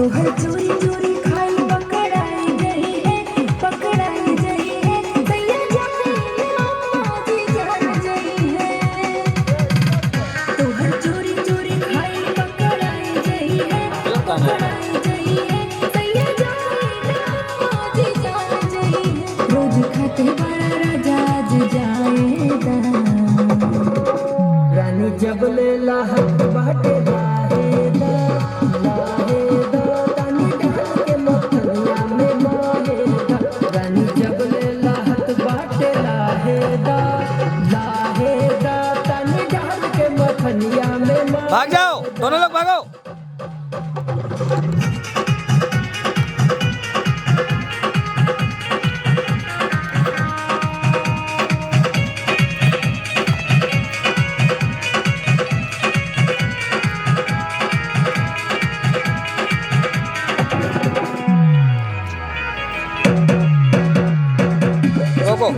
तो हर चोरी चोरी खाई पकड़ाई गई है, पकड़ाई गई है। सैया जाने अम्मा जी जान गई है। तो हर चोरी चोरी खाई पकड़ाई गई है, पकड़ाई गई है। सैया जाने अम्मा जी जान गई है। रोज खाते बड़ा राजा आज जाएगा। रानी जब ले लाहत बाटे लाहेदा, लाहेदा तानी डाल के मथनिया में माहेदा। रानी जब ले लाहत बाटे लाहेदा, लाहेदा तानी डाल के मथनिया में माहेदा। भाग जाओ, दोनों लोग भागो। रोको।